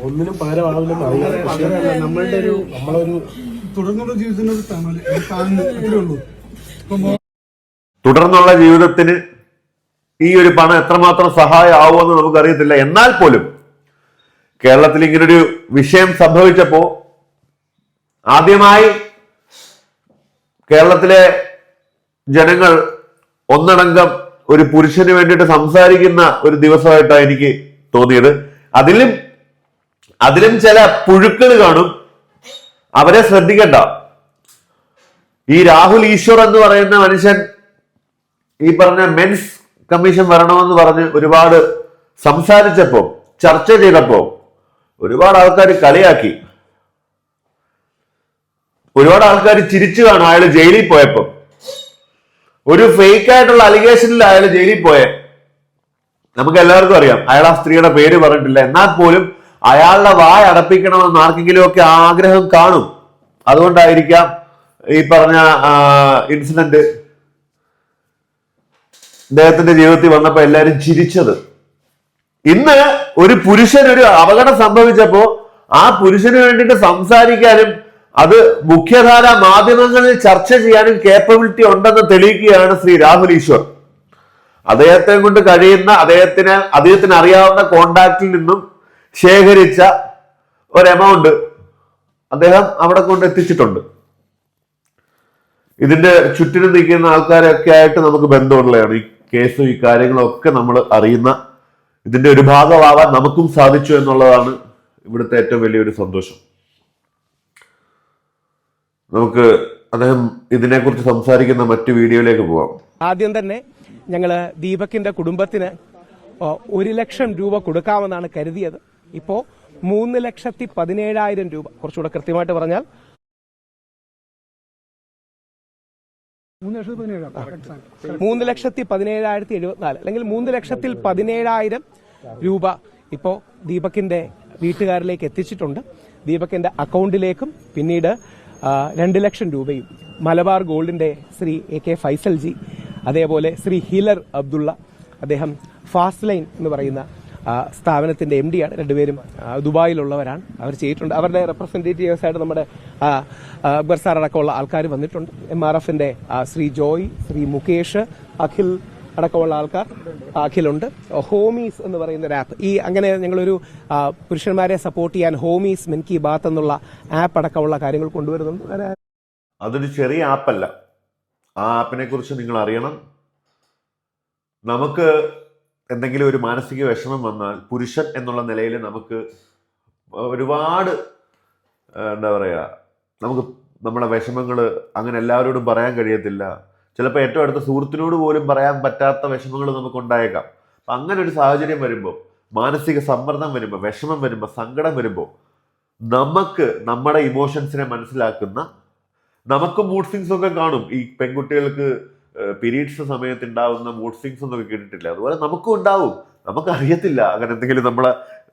ഒന്നിനും പകരമാവില്ലെന്ന് അറിയാം. നമ്മളൊരു തുടർന്നുള്ള ജീവിതത്തിന് ഒരു അത്രേ ഉള്ളൂ. തുടർന്നുള്ള ജീവിതത്തിന് ഈ ഒരു പണം എത്രമാത്രം സഹായമാവുമെന്ന് നമുക്കറിയത്തില്ല. എന്നാൽ പോലും കേരളത്തിൽ ഇങ്ങനൊരു വിഷയം സംഭവിച്ചപ്പോ ആദ്യമായി കേരളത്തിലെ ജനങ്ങൾ ഒന്നടങ്കം ഒരു പുരുഷന് വേണ്ടിയിട്ട് സംസാരിക്കുന്ന ഒരു ദിവസമായിട്ടാണ് എനിക്ക് തോന്നിയത്. അതിലും ചില പുഴുക്കൾ കാണും, അവരെ ശ്രദ്ധിക്കണ്ട. ഈ രാഹുൽ ഈശ്വർ എന്ന് പറയുന്ന മനുഷ്യൻ ഈ പറഞ്ഞ മെൻസ് കമ്മീഷൻ വരണമെന്ന് പറഞ്ഞ് ഒരുപാട് സംസാരിച്ചപ്പോ, ചർച്ച ചെയ്തപ്പോ ഒരുപാട് ആൾക്കാർ കളിയാക്കി, ഒരുപാട് ആൾക്കാർ ചിരിച്ചു കാണും. അയാൾ ജയിലിൽ പോയപ്പോ ഒരു ഫേക്ക് ആയിട്ടുള്ള അലിഗേഷനിൽ അയാൾ ജയിലിൽ പോയെ നമുക്ക് എല്ലാവർക്കും അറിയാം. അയാൾ ആ സ്ത്രീയുടെ പേര് പറഞ്ഞിട്ടില്ല. എന്നാൽ പോലും അയാളുടെ വായ അടപ്പിക്കണമെന്ന് ആർക്കെങ്കിലും ഒക്കെ ആഗ്രഹം കാണും. അതുകൊണ്ടായിരിക്കാം ഈ പറഞ്ഞ ഇൻസിഡന്റ് അദ്ദേഹത്തിന്റെ ജീവിതത്തിൽ വന്നപ്പോ എല്ലാരും ചിരിച്ചത്. ഇന്ന് ഒരു പുരുഷൻ ഒരു അപകടം സംഭവിച്ചപ്പോ ആ പുരുഷന് വേണ്ടിയിട്ട് സംസാരിക്കാനും അത് മുഖ്യധാര മാധ്യമങ്ങളിൽ ചർച്ച ചെയ്യാനും കേപ്പബിലിറ്റി ഉണ്ടെന്ന് തെളിയിക്കുകയാണ് ശ്രീ രാഹുൽ ഈശ്വർ. അദ്ദേഹത്തെ കൊണ്ട് കഴിയുന്ന അദ്ദേഹത്തിന് അറിയാവുന്ന കോണ്ടാക്റ്റിൽ നിന്നും ശേഖരിച്ച ഒരു എമൗണ്ട് അദ്ദേഹം അവിടെ കൊണ്ട് എത്തിച്ചിട്ടുണ്ട്. ഇതിന്റെ ചുറ്റിനും നിൽക്കുന്ന ആൾക്കാരൊക്കെ ആയിട്ട് നമുക്ക് ബന്ധമുള്ളതാണ്. ഈ കേസും ഈ കാര്യങ്ങളൊക്കെ നമ്മൾ അറിയുന്ന, ഇതിന്റെ ഒരു ഭാഗമാവാൻ നമുക്കും സാധിച്ചു എന്നുള്ളതാണ് ഇവിടുത്തെ ഏറ്റവും വലിയൊരു സന്തോഷം. നമുക്ക് അദ്ദേഹം ഇതിനെക്കുറിച്ച് സംസാരിക്കുന്ന മറ്റു വീഡിയോയിലേക്ക് പോവാം. ആദ്യം തന്നെ ഞങ്ങള് ദീപകിന്റെ കുടുംബത്തിന് 1 ലക്ഷം രൂപ കൊടുക്കാമെന്നാണ് കരുതിയത്. ഇപ്പോ 3,17,000 രൂപ, കുറച്ചുകൂടെ കൃത്യമായിട്ട് പറഞ്ഞാൽ 3,17,074 അല്ലെങ്കിൽ 3,17,000 രൂപ ഇപ്പോ ദീപകിന്റെ വീട്ടുകാരിലേക്ക് എത്തിച്ചിട്ടുണ്ട്. ദീപകിന്റെ അക്കൗണ്ടിലേക്കും പിന്നീട് 2 ലക്ഷം രൂപയും മലബാർ ഗോൾഡിന്റെ ശ്രീ AK ഫൈസൽ ജി, അതേപോലെ ശ്രീ ഹിലർ അബ്ദുള്ള, അദ്ദേഹം ഫാസ്റ്റ് ലൈൻ എന്ന് പറയുന്ന സ്ഥാപനത്തിന്റെ MD ആണ്. രണ്ടുപേരും ദുബായിലുള്ളവരാണ്. അവർ ചെയ്തിട്ടുണ്ട്. അവരുടെ റെപ്രസെന്റേറ്റീവ്സ് ആയിട്ട് നമ്മുടെ അക്ബർ സാർ അടക്കമുള്ള ആൾക്കാർ വന്നിട്ടുണ്ട്. MRFന്റെ ശ്രീ ജോയ്, ശ്രീ മുകേഷ്, അഖിൽ അടക്കമുള്ള ആൾക്കാർ, അഖിലുണ്ട്. ഹോമീസ് എന്ന് പറയുന്ന ഒരു ആപ്പ്, അങ്ങനെ ഞങ്ങളൊരു പുരുഷന്മാരെ സപ്പോർട്ട് ചെയ്യാൻ ഹോമീസ് മെൻ കി ബാത്ത് എന്നുള്ള ആപ്പ് അടക്കമുള്ള കാര്യങ്ങൾ കൊണ്ടുവരുന്നുണ്ട്. അതൊരു ചെറിയ ആപ്പല്ല. ആ ആപ്പിനെ കുറിച്ച് നിങ്ങൾ അറിയണം. നമുക്ക് എന്തെങ്കിലും ഒരു മാനസിക വിഷമം വന്നാൽ പുരുഷൻ എന്നുള്ള നിലയിൽ നമുക്ക് ഒരുപാട് എന്താ പറയുക, നമുക്ക് നമ്മുടെ വിഷമങ്ങൾ അങ്ങനെ എല്ലാവരോടും പറയാൻ കഴിയത്തില്ല. ചിലപ്പോൾ ഏറ്റവും അടുത്ത സുഹൃത്തിനോട് പോലും പറയാൻ പറ്റാത്ത വിഷമങ്ങൾ നമുക്ക് ഉണ്ടായേക്കാം. അപ്പം അങ്ങനെ ഒരു സാഹചര്യം വരുമ്പോൾ, മാനസിക സമ്മർദ്ദം വരുമ്പോൾ, വിഷമം വരുമ്പോൾ, സങ്കടം വരുമ്പോൾ നമുക്ക് നമ്മുടെ ഇമോഷൻസിനെ മനസ്സിലാക്കുന്ന, നമുക്ക് മൂഡ് സ്വിങ്സ് ഒക്കെ കാണും. ഈ പെൺകുട്ടികൾക്ക് പീരീഡ്സ് സമയത്ത് ഉണ്ടാവുന്ന മൂഡ് സ്വിങ്സ് ഒന്നും കേട്ടിട്ടില്ല. അതുപോലെ നമുക്കും ഉണ്ടാവും. നമുക്കറിയത്തില്ല അങ്ങനെ എന്തെങ്കിലും.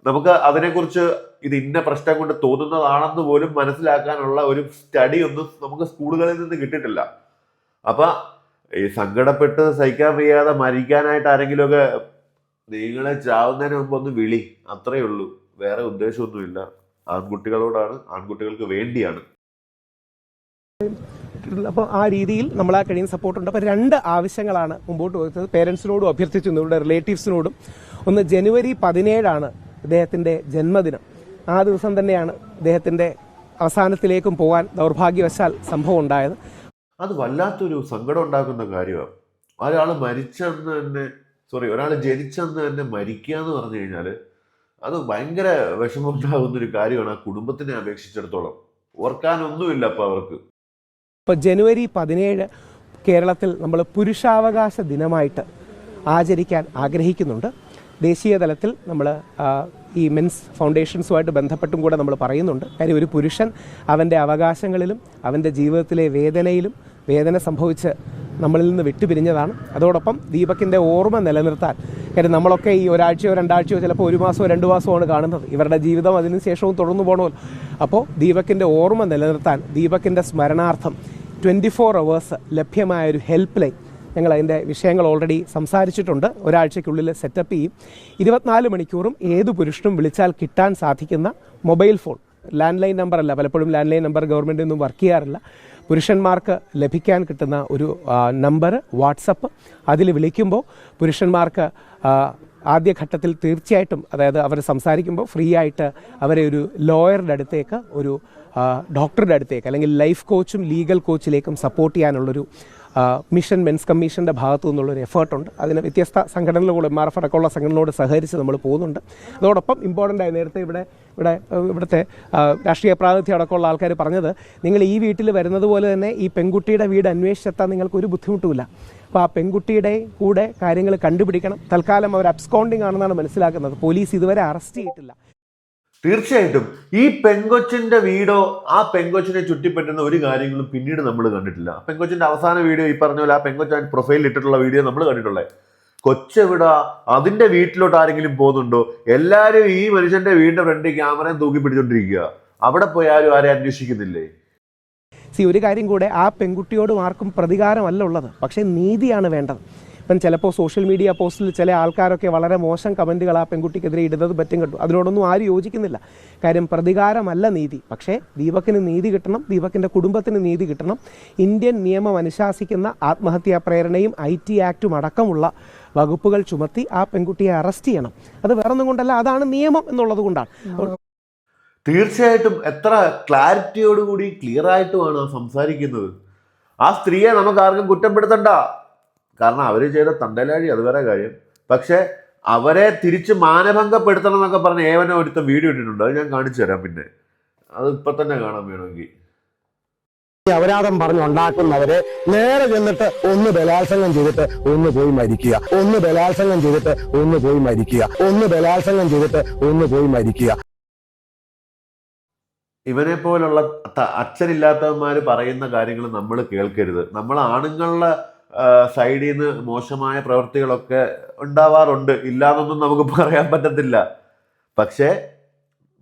നമുക്ക് അതിനെക്കുറിച്ച് ഇത് ഇന്ന പ്രശ്നം കൊണ്ട് തോന്നുന്നതാണെന്ന് പോലും മനസ്സിലാക്കാനുള്ള ഒരു സ്റ്റഡി ഒന്നും നമുക്ക് സ്കൂളുകളിൽ നിന്ന് കിട്ടിയിട്ടില്ല. അപ്പൊ ഈ സങ്കടപ്പെട്ട് സഹിക്കാൻ വയ്യാതെ മരിക്കാനായിട്ട് ആരെങ്കിലുമൊക്കെ നിങ്ങളെ ചാവുന്നതിന് മുമ്പ് ഒന്ന് വിളി, അത്രയേ ഉള്ളൂ. വേറെ ഉദ്ദേശമൊന്നുമില്ല. ആൺകുട്ടികളോടാണ്, ആൺകുട്ടികൾക്ക് വേണ്ടിയാണ്. അപ്പോൾ ആ രീതിയിൽ നമ്മളാ കഴിയുന്ന സപ്പോർട്ടുണ്ട്. അപ്പോൾ 2 ആവശ്യങ്ങളാണ് മുമ്പോട്ട് വെച്ചത്. പേരൻസിനോടും അഭ്യർത്ഥിച്ചു, ഇവരുടെ റിലേറ്റീവ്സിനോടും. ഒന്ന്, ജനുവരി 17 ഇദ്ദേഹത്തിന്റെ ജന്മദിനം. ആ ദിവസം തന്നെയാണ് ഇദ്ദേഹത്തിന്റെ അവസാനത്തിലേക്കും പോകാൻ ദൗർഭാഗ്യവശാൽ സംഭവം ഉണ്ടായത്. അത് വല്ലാത്തൊരു സങ്കടം ഉണ്ടാക്കുന്ന കാര്യമാണ്. ഒരാൾ ജനിച്ചെന്ന് തന്നെ മരിക്കുക എന്ന് പറഞ്ഞു കഴിഞ്ഞാൽ അത് ഭയങ്കര വിഷമമുണ്ടാകുന്നൊരു കാര്യമാണ്. ആ കുടുംബത്തിനെ അപേക്ഷിച്ചിടത്തോളം ഓർക്കാനൊന്നുമില്ല അപ്പൊ അവർക്ക്. ഇപ്പോൾ ജനുവരി 17 കേരളത്തിൽ നമ്മൾ പുരുഷാവകാശ ദിനമായിട്ട് ആചരിക്കാൻ ആഗ്രഹിക്കുന്നുണ്ട്. ദേശീയ തലത്തിൽ നമ്മൾ ഈ മെൻസ് ഫൗണ്ടേഷൻസുമായിട്ട് ബന്ധപ്പെട്ടും കൂടെ നമ്മൾ പറയുന്നുണ്ട്. കാര്യം ഒരു പുരുഷൻ അവൻ്റെ അവകാശങ്ങളിലും അവൻ്റെ ജീവിതത്തിലെ വേദന സംഭവിച്ച് നമ്മളിൽ നിന്ന് വിട്ടുപിരിഞ്ഞതാണ്. അതോടൊപ്പം ദീപകിൻ്റെ ഓർമ്മ നിലനിർത്താൻ, കാര്യം നമ്മളൊക്കെ ഈ ഒരാഴ്ചയോ 2 ആഴ്ചയോ ചിലപ്പോൾ 1 മാസമോ 2 മാസമോ കാണുന്നത്. ഇവരുടെ ജീവിതം അതിന് ശേഷവും തുടർന്നു പോകണമല്ലോ. അപ്പോൾ ദീപകിൻ്റെ ഓർമ്മ നിലനിർത്താൻ, ദീപകിൻ്റെ സ്മരണാർത്ഥം 24 hours ലഭ്യമായ ഒരു ഹെൽപ്പ് ലൈൻ ഞങ്ങൾ അതിൻ്റെ വിഷയങ്ങൾ ഓൾറെഡി സംസാരിച്ചിട്ടുണ്ട്. ഒരാഴ്ചയ്ക്കുള്ളിൽ സെറ്റപ്പ് ചെയ്യും. 24 മണിക്കൂറും ഏത് പുരുഷനും വിളിച്ചാൽ കിട്ടാൻ സാധിക്കുന്ന mobile phone, land line number അല്ല, പലപ്പോഴും ലാൻഡ് ലൈൻ നമ്പർ ഗവൺമെൻറ്റൊന്നും വർക്ക് ചെയ്യാറില്ല. പുരുഷന്മാർക്ക് ലഭിക്കാൻ കിട്ടുന്ന ഒരു നമ്പർ വാട്സപ്പ്, അതിൽ വിളിക്കുമ്പോൾ പുരുഷന്മാർക്ക് ആദ്യഘട്ടത്തിൽ തീർച്ചയായിട്ടും, അതായത് അവർ സംസാരിക്കുമ്പോൾ ഫ്രീ ആയിട്ട് അവരെ ഒരു ലോയറുടെ അടുത്തേക്ക്, ഒരു ഡോക്ടറുടെ അടുത്തേക്ക്, അല്ലെങ്കിൽ ലൈഫ് കോച്ചും ലീഗൽ കോച്ചിലേക്കും സപ്പോർട്ട് ചെയ്യാനുള്ളൊരു മിഷൻ മെൻസ് കമ്മീഷൻ്റെ ഭാഗത്തു നിന്നുള്ളൊരു എഫേർട്ടുണ്ട്. അതിന് വ്യത്യസ്ത സംഘടനകളോട്, MRF അടക്കമുള്ള സംഘടനകളോട് സഹകരിച്ച് നമ്മൾ പോകുന്നുണ്ട്. അതോടൊപ്പം ഇമ്പോർട്ടൻ്റ് ആയി നേരത്തെ ഇവിടുത്തെ രാഷ്ട്രീയ പ്രാതിനിധ്യം അടക്കമുള്ള ആൾക്കാർ പറഞ്ഞത്, നിങ്ങൾ ഈ വീട്ടിൽ വരുന്നത് പോലെ തന്നെ ഈ പെൺകുട്ടിയുടെ വീട് അന്വേഷിച്ചെത്താൻ നിങ്ങൾക്ക് ഒരു ബുദ്ധിമുട്ടുമില്ല. അപ്പോൾ ആ പെൺകുട്ടിയുടെ കൂടെ കാര്യങ്ങൾ കണ്ടുപിടിക്കണം. തൽക്കാലം അവർ അബ്സ്കോണ്ടിങ് ആണെന്നാണ് മനസ്സിലാക്കുന്നത്. പോലീസ് ഇതുവരെ അറസ്റ്റ് ചെയ്തിട്ടില്ല. തീർച്ചയായിട്ടും ഈ പെങ്കൊച്ചിന്റെ വീടോ ആ പെങ്കൊച്ചിനെ ചുറ്റിപ്പറ്റുന്ന ഒരു കാര്യങ്ങളും പിന്നീട് നമ്മൾ കണ്ടിട്ടില്ല. പെങ്കൊച്ചിന്റെ അവസാന വീഡിയോ ഈ പറഞ്ഞ പോലെ ആ പെങ്കൊച്ചാൻ പ്രൊഫൈലിൽ ഇട്ടിട്ടുള്ള വീഡിയോ നമ്മൾ കണ്ടിട്ടുള്ളത്. കൊച്ചെവിടാ, അതിന്റെ വീട്ടിലോട്ട് ആരെങ്കിലും പോകുന്നുണ്ടോ? എല്ലാവരും ഈ മനുഷ്യന്റെ വീടിന്റെ ഫ്രണ്ടിൽ ക്യാമറയും തൂക്കി പിടിച്ചോണ്ടിരിക്കുക. അവിടെ പോയി ആരും ആരെ അന്വേഷിക്കുന്നില്ലേ? ഒരു കാര്യം കൂടെ, ആ പെൺകുട്ടിയോടും ആർക്കും പ്രതികാരമല്ല ഉള്ളത്, പക്ഷേ നീതിയാണ് വേണ്ടത്. ഇപ്പം ചിലപ്പോൾ സോഷ്യൽ മീഡിയ പോസ്റ്റിൽ ചില ആൾക്കാരൊക്കെ വളരെ മോശം കമൻറ്റുകൾ ആ പെൺകുട്ടിക്കെതിരെ ഇടുന്നത് പറ്റും കണ്ടു. അതിനോടൊന്നും ആരും യോജിക്കുന്നില്ല. കാര്യം പ്രതികാരമല്ല നീതി. പക്ഷേ ദീപകിന് നീതി കിട്ടണം, ദീപകിൻ്റെ കുടുംബത്തിന് നീതി കിട്ടണം. ഇന്ത്യൻ നിയമം അനുശാസിക്കുന്ന ആത്മഹത്യാ പ്രേരണയും IT ആക്റ്റും അടക്കമുള്ള വകുപ്പുകൾ ചുമത്തി ആ പെൺകുട്ടിയെ അറസ്റ്റ് ചെയ്യണം. അത് വേറൊന്നും കൊണ്ടല്ല, അതാണ് നിയമം എന്നുള്ളത് കൊണ്ടാണ്. തീർച്ചയായിട്ടും എത്ര ക്ലാരിറ്റിയോടുകൂടി ക്ലിയർ ആയിട്ടുമാണ് സംസാരിക്കുന്നത്. ആ സ്ത്രീയെ നമുക്ക് ആർക്കും കുറ്റപ്പെടുത്തണ്ട, കാരണം അവർ ചെയ്ത തണ്ടലാഴി അത് വേറെ കാര്യം. പക്ഷെ അവരെ തിരിച്ച് മാനഭംഗപ്പെടുത്തണം എന്നൊക്കെ പറഞ്ഞ് ഏവനെ ഒരുത്ത വീഡിയോ ഇട്ടിട്ടുണ്ട്. അത് ഞാൻ കാണിച്ചു തരാം. പിന്നെ അത് ഇപ്പൊ തന്നെ കാണാൻ വേണമെങ്കിൽ. അപരാധം പറഞ്ഞുണ്ടാക്കുന്നവരെ നേരെ ചെന്നിട്ട് ഒന്ന് ബലാത്സംഗം ചെയ്തിട്ട് ഒന്ന് പോയി മരിക്കുക, ഒന്ന് ബലാത്സംഗം ചെയ്തിട്ട് ഒന്ന് പോയി മരിക്കുക, ഒന്ന് ബലാത്സംഗം ചെയ്തിട്ട് ഒന്ന് പോയി മരിക്കുക. ഇവനെ പോലുള്ള അച്ഛനില്ലാത്തവന്മാർ പറയുന്ന കാര്യങ്ങൾ നമ്മൾ കേൾക്കരുത്. നമ്മൾ ആണുങ്ങളുടെ സൈഡിൽ നിന്ന് മോശമായ പ്രവൃത്തികളൊക്കെ ഉണ്ടാവാറുണ്ട്, ഇല്ലാന്നൊന്നും നമുക്ക് പറയാൻ പറ്റത്തില്ല. പക്ഷേ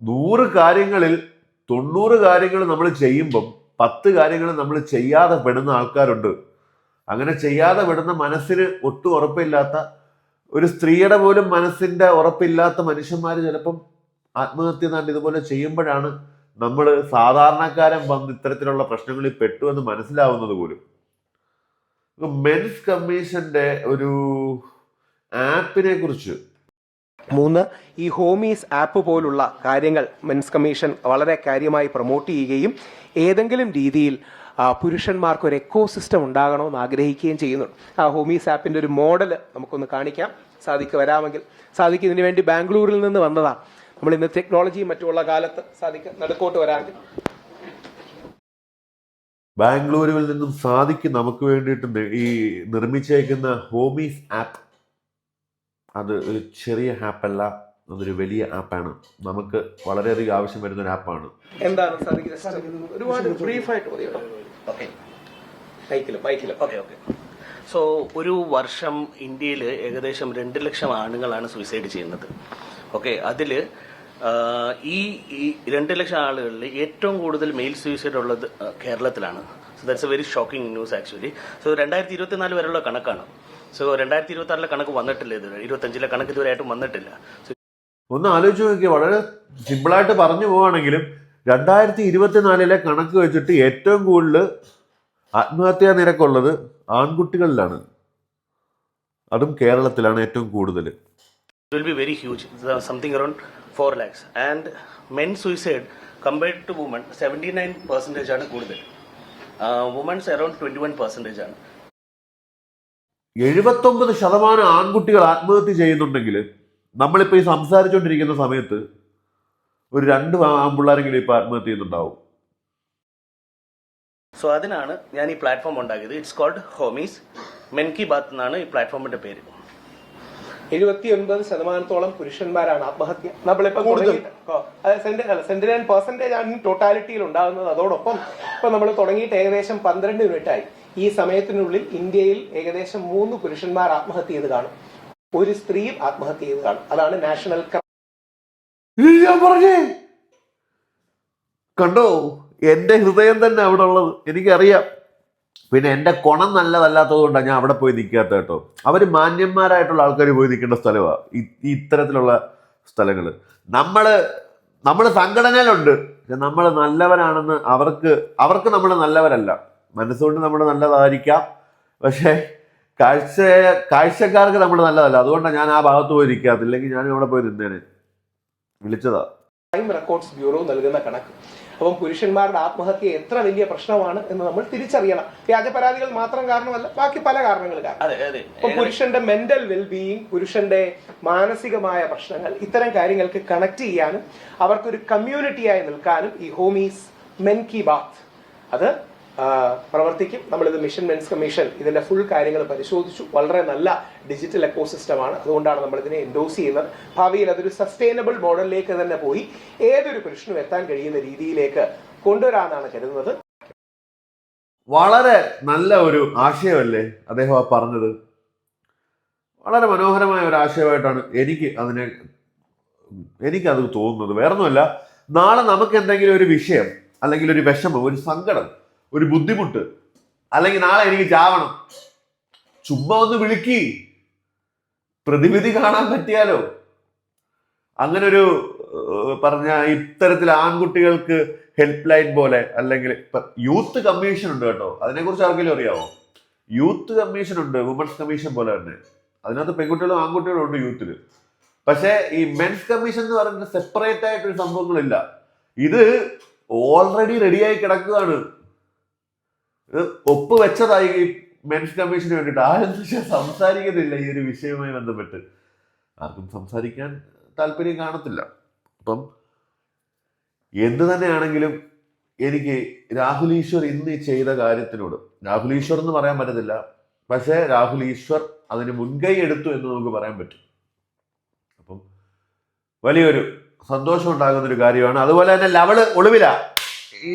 100 കാര്യങ്ങളിൽ 90 കാര്യങ്ങൾ നമ്മൾ ചെയ്യുമ്പം 10 കാര്യങ്ങൾ നമ്മൾ ചെയ്യാതെ പെടുന്ന ആൾക്കാരുണ്ട്. അങ്ങനെ ചെയ്യാതെ പെടുന്ന, മനസ്സിന് ഒട്ടും ഉറപ്പില്ലാത്ത, ഒരു സ്ത്രീയുടെ പോലും മനസ്സിന്റെ ഉറപ്പില്ലാത്ത മനുഷ്യന്മാർ ചിലപ്പം ആത്മഹത്യ തന്നെ ഇതുപോലെ ചെയ്യുമ്പോഴാണ് നമ്മൾ സാധാരണക്കാരൻ വന്ന് ഇത്തരത്തിലുള്ള പ്രശ്നങ്ങളിൽ പെട്ടു എന്ന് മനസ്സിലാവുന്നത് പോലും. മെൻസ് കമ്മീഷന്റെ ഒരു ആപ്പിനെ കുറിച്ച് 3, ഈ ഹോമീസ് ആപ്പ് പോലുള്ള കാര്യങ്ങൾ മെൻസ് കമ്മീഷൻ വളരെ കാര്യമായി പ്രൊമോട്ട് ചെയ്യുകയും ഏതെങ്കിലും രീതിയിൽ പുരുഷന്മാർക്ക് ഒരു എക്കോസിസ്റ്റം ഉണ്ടാകണമെന്ന് ആഗ്രഹിക്കുകയും ചെയ്യുന്നുണ്ട്. ആ ഹോമീസ് ആപ്പിൻ്റെ ഒരു മോഡൽ നമുക്കൊന്ന് കാണിക്കാം. സാദിക്ക് വരാമെങ്കിൽ. സാദിക്ക് ഇതിനു വേണ്ടി ബാംഗ്ലൂരിൽ നിന്ന് വന്നതാണ്. നമ്മൾ ഇന്ന് ടെക്നോളജിയും മറ്റുള്ള കാലത്ത് സാദിക്ക് നടുക്കോട്ട് വരാമെങ്കിൽ. ബാംഗ്ലൂരുവിൽ നിന്നും സാദിക്ക് നമുക്ക് വേണ്ടിയിട്ട് ഈ നിർമ്മിച്ചേക്കുന്ന ഹോമീസ് ആപ്പ്, അത് ഒരു ചെറിയ ആപ്പല്ല, അതൊരു വലിയ ആപ്പാണ്. നമുക്ക് വളരെയധികം ആവശ്യം വരുന്ന ഒരു ആപ്പാണ്. എന്താണ് സാദിക്ക് ഒരുപാട് ബ്രീഫായിട്ട് സോ ഒരു വർഷം ഇന്ത്യയിൽ ഏകദേശം 2 ലക്ഷം ആണുങ്ങളാണ് സൂയിസൈഡ് ചെയ്യുന്നത്. ഓക്കെ, അതിൽ ഈ 2 ലക്ഷം ആളുകളിൽ ഏറ്റവും കൂടുതൽ മെയിൽ സൂയിസൈഡ് ഉള്ളത് കേരളത്തിലാണ്. So that's A very shocking news actually. So 2024 വരെയുള്ള കണക്കാണ്. സോ 2026 കണക്ക് വന്നിട്ടില്ല, ഇതുവരെ 25 കണക്ക് ഇതുവരെയായിട്ടും വന്നിട്ടില്ല. ഒന്ന് ആലോചിച്ച് നോക്കിയാൽ, വളരെ സിമ്പിളായിട്ട് പറഞ്ഞു പോവുകയാണെങ്കിലും 2024 കണക്ക് വെച്ചിട്ട് ഏറ്റവും കൂടുതൽ ആത്മഹത്യാ നിരക്കുള്ളത് ആൺകുട്ടികളിലാണ്. അതും കേരളത്തിലാണ് ഏറ്റവും കൂടുതൽ. It will be very huge, something around 4 lakhs. And men suicide compared to women 79% ആണ് കൂടുതൽ. Women's around 21% ആണ്. 79% ആൺകുട്ടികൾ ആത്മഹത്യ ചെയ്യുന്നുണ്ടെങ്കിൽ നമ്മളിപ്പോൾ ഈ സംസാരിച്ചുകൊണ്ടിരിക്കുന്ന സമയത്ത് ഒരു 2 ആൺപിള്ളേരെങ്കിലും ഇപ്പോൾ ആത്മഹത്യ ചെയ്യുന്നുണ്ടാവും. സോ അതിനാണ് ഞാൻ ഈ പ്ലാറ്റ്ഫോം ഉണ്ടാക്കിയത്. It's called homies men Ki Baat എന്നാണ് ഈ പ്ലാറ്റ്ഫോമിന്റെ പേര്. 79% പുരുഷന്മാരാണ് ആത്മഹത്യ. നമ്മളിപ്പോൾ 79% ആണ് ടോട്ടാലിറ്റിയിൽ ഉണ്ടാകുന്നത്. അതോടൊപ്പം ഇപ്പൊ നമ്മൾ തുടങ്ങിയിട്ട് ഏകദേശം 12 മിനിറ്റായി. ഈ സമയത്തിനുള്ളിൽ ഇന്ത്യയിൽ ഏകദേശം 3 പുരുഷന്മാർ ആത്മഹത്യ ചെയ്ത് കാണും, 1 സ്ത്രീയും ആത്മഹത്യ ചെയ്ത് കാണും. അതാണ് നാഷണൽ ഞാൻ പറഞ്ഞേ. കണ്ടോ, എന്റെ ഹൃദയം തന്നെ അവിടെ ഉള്ളത് എനിക്കറിയാം. പിന്നെ എൻ്റെ കുണം നല്ലതല്ലാത്തത് കൊണ്ടാണ് ഞാൻ അവിടെ പോയി നിൽക്കാത്ത കേട്ടോ. അവർ മാന്യന്മാരായിട്ടുള്ള ആൾക്കാർ പോയി നിൽക്കേണ്ട സ്ഥലമാണ് ഇത്തരത്തിലുള്ള സ്ഥലങ്ങൾ. നമ്മൾ സംഘടനയിലുണ്ട്, പക്ഷെ നമ്മൾ നല്ലവരാണെന്ന് അവർക്ക് നമ്മൾ നല്ലവരല്ല. മനസ്സുകൊണ്ട് നമ്മൾ നല്ലതായിരിക്കാം, പക്ഷേ കാഴ്ചക്കാർക്ക് നമ്മൾ നല്ലതല്ല. അതുകൊണ്ടാണ് ഞാൻ ആ ഭാഗത്ത് പോയി നിൽക്കാത്ത. ഇല്ലെങ്കിൽ ഞാൻ അവിടെ പോയി നിന്നേനെ. വിളിച്ചതാ. ക്രൈം റെക്കോർഡ്സ് ബ്യൂറോ നൽകുന്ന കണക്ക്. അപ്പം പുരുഷന്മാരുടെ ആത്മഹത്യ എത്ര വലിയ പ്രശ്നമാണ് എന്ന് നമ്മൾ തിരിച്ചറിയണം. വ്യാജ പരാതികൾ മാത്രം കാരണമല്ല, ബാക്കി പല കാരണങ്ങൾ കാരണം. അപ്പം പുരുഷന്റെ മെന്റൽ വെൽബീയിങ്, പുരുഷന്റെ മാനസികമായ പ്രശ്നങ്ങൾ, ഇത്തരം കാര്യങ്ങൾക്ക് കണക്ട് ചെയ്യാനും അവർക്കൊരു കമ്മ്യൂണിറ്റിയായി നിൽക്കാനും ഈ ഹോമീസ് മെൻ കി ബാത്ത് അത് പ്രവർത്തിക്കും. നമ്മളിത് മിഷൻ മെൻസ് കമ്മീഷൻ ഇതിന്റെ ഫുൾ കാര്യങ്ങൾ പരിശോധിച്ചു. വളരെ നല്ല ഡിജിറ്റൽ എക്കോസിസ്റ്റമാണ്. അതുകൊണ്ടാണ് നമ്മൾ ഇതിനെ എൻഡോസ് ചെയ്യുന്നത്. ഭാവിയിൽ അതൊരു സസ്റ്റൈനബിൾ മോഡലിലേക്ക് തന്നെ പോയി ഏതൊരു പുരുഷനും എത്താൻ കഴിയുന്ന രീതിയിലേക്ക് കൊണ്ടുവരാമെന്നാണ് കരുതുന്നത്. വളരെ നല്ല ഒരു ആശയമല്ലേ അദ്ദേഹം ആ പറഞ്ഞത്. വളരെ മനോഹരമായ ഒരു ആശയമായിട്ടാണ് എനിക്കത് തോന്നുന്നത്. വേറൊന്നുമല്ല, നാളെ നമുക്ക് എന്തെങ്കിലും ഒരു വിഷയം അല്ലെങ്കിൽ ഒരു വിഷമം, ഒരു സങ്കടം, ഒരു ബുദ്ധിമുട്ട്, അല്ലെങ്കിൽ നാളെ എനിക്ക് ചാവണം, ചുമ്മാ ഒന്ന് വിളിക്കി, പ്രതിവിധി കാണാൻ പറ്റിയാലോ. അങ്ങനെ ഒരു പറഞ്ഞ ഇത്തരത്തിൽ ആൺകുട്ടികൾക്ക് ഹെൽപ്പ് ലൈൻ പോലെ, അല്ലെങ്കിൽ യൂത്ത് കമ്മീഷൻ ഉണ്ട് കേട്ടോ. അതിനെക്കുറിച്ച് ആർക്കെങ്കിലും അറിയാവോ? യൂത്ത് കമ്മീഷൻ ഉണ്ട്, വുമൻസ് കമ്മീഷൻ പോലെ തന്നെ. അതിനകത്ത് പെൺകുട്ടികളും ആൺകുട്ടികളും ഉണ്ട് യൂത്തിൽ. പക്ഷേ ഈ മെൻസ് കമ്മീഷൻ എന്ന് പറയുന്നത് സെപ്പറേറ്റ് ആയിട്ടൊരു സംഭവങ്ങളില്ല. ഇത് ഓൾറെഡി റെഡിയായി കിടക്കുകയാണ്. ഒപ്പ് വെച്ചതായി ഈ മെൻസ് കമ്മീഷന് വേണ്ടിയിട്ട്. ആരും സംസാരിക്കുന്നില്ല ഈ ഒരു വിഷയവുമായി ബന്ധപ്പെട്ട്. ആർക്കും സംസാരിക്കാൻ താല്പര്യം കാണത്തില്ല. അപ്പം എന്ത് തന്നെയാണെങ്കിലും എനിക്ക് രാഹുൽ ഈശ്വർ ഇന്ന് ചെയ്ത കാര്യത്തിനോട്, രാഹുൽ ഈശ്വർ എന്ന് പറയാൻ പറ്റത്തില്ല, പക്ഷേ രാഹുൽ ഈശ്വർ അതിന് മുൻകൈ എടുത്തു എന്ന് നമുക്ക് പറയാൻ പറ്റും. അപ്പം വലിയൊരു സന്തോഷം ഉണ്ടാകുന്നൊരു കാര്യമാണ്. അതുപോലെ തന്നെ ലവള് ഒളിവില. ഈ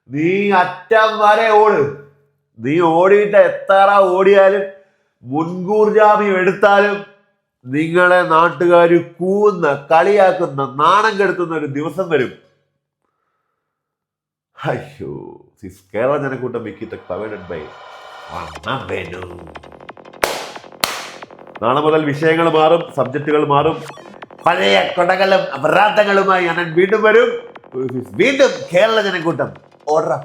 നീ അറ്റം വരെ ഓട്. നീ ഓടിയിട്ട് എത്ര ഓടിയാലും മുൻകൂർ ജാമ്യം എടുത്താലും നിങ്ങളെ നാട്ടുകാർ കൂവുന്ന, കളിയാക്കുന്ന, നാണം കെടുത്തുന്ന ഒരു ദിവസം വരും. അയ്യോ, കേരള ജനക്കൂട്ടം നാളെ മുതൽ വിഷയങ്ങൾ മാറും, സബ്ജക്റ്റുകൾ മാറും. പഴയ കൊടകളും അപരാധങ്ങളുമായി ഞാൻ വീണ്ടും വരും. വീണ്ടും കേരള ജനക്കൂട്ടം ഓർഡർ.